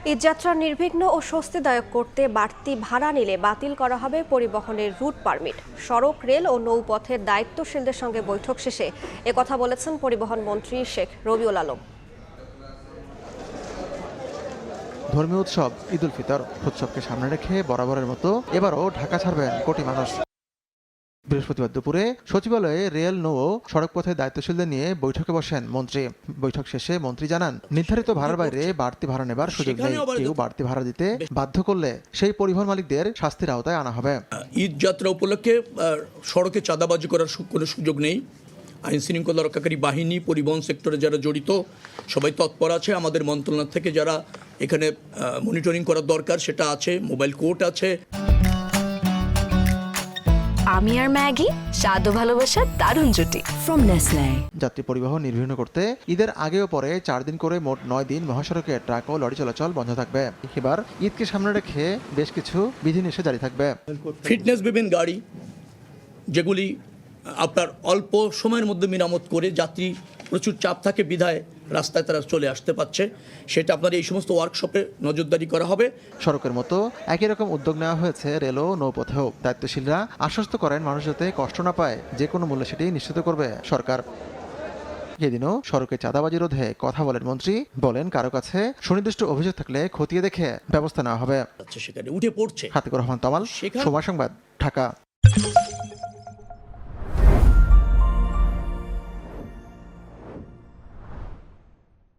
ঈদযাত্রা নির্বিঘ্ন ও স্বস্তিদায়ক করতে বাড়তি ভাড়া নিলে বাতিল করা হবে পরিবহনের রুট পারমিট। সড়ক, রেল ও নৌপথের দায়িত্বশীলদের সঙ্গে বৈঠক শেষে একথা বলেছেন পরিবহন মন্ত্রী শেখ রবিউল আলম। ধর্মীয় উৎসব ঈদ উল ফিতর উৎসবকে সামনে রেখে বরাবরের মতো এবারও ঢাকা ছাড়বেন কোটি মানুষ। বৃহস্পতিবার দুপুরে সচিবালয়ে রেল, নৌ ও সড়কপথের দায়িত্বশীলদের নিয়ে বৈঠকে বসেন মন্ত্রী। বৈঠক শেষে মন্ত্রী জানান, নির্ধারিত ভাড়ার বাইরে বাড়তি ভাড়া নেবার সুযোগ নেই। কেউ বাড়তি ভাড়া দিতে বাধ্য করলে সেই পরিবহন মালিকদের শাস্তির আওতায় আনা হবে। ঈদ যাত্রা উপলক্ষে সড়কে চাঁদাবাজি করার কোনো সুযোগ নেই। আইন শৃঙ্খলা রক্ষাকারী বাহিনী, পরিবহন সেক্টরে যারা জড়িত সবাই তৎপর আছে। আমাদের মন্ত্রণালয় থেকে যারা এখানে মনিটরিং করার দরকার সেটা আছে, মোবাইল কোর্ট আছে। আমি আর ম্যাগি, স্বাদ ও ভালোবাসার দারুণ জুটি ফ্রম নেসলে। যাত্রী পরিবহন নির্বিঘ্ন করতে ঈদের আগে ও পরে 4 দিন করে মোট 9 দিন মহাসড়কে ট্রাক ও লরি চলাচল বন্ধ থাকবে। এবার ঈদকে সামনে রেখে বেশ কিছু বিধিনিষেধ জারি থাকবে। ফিটনেস বিহীন গাড়ি যেগুলি আপনার অল্প সময়ের মধ্যে মেরামত করে যাত্রী প্রচুর চাপ থাকে বিধায় রাস্তায় তারা চলে আসতে পারছে, সেটা আপনার এই সমস্ত ওয়ার্কশপে নজরদারি করা হবে। সড়কের মতো একই রকম উদ্যোগ নেওয়া হয়েছে রেল ও নৌপথেও। দায়িত্বশীলরা আশ্বস্ত করেন, মানুষ যাতে কষ্ট না পায় যে কোনো মূল্যে সেটি নিশ্চিত করবে সরকার। এদিনও সড়কে চাঁদাবাজি রোধে কথা বলেন মন্ত্রী। বলেন, কারো কাছে সুনির্দিষ্ট অভিযোগ থাকলে খতিয়ে দেখে ব্যবস্থা নেওয়া হবে। সেখানে উঠে পড়ছে। হাতিকুর রহমান তমাল, সময় সংবাদ, ঢাকা।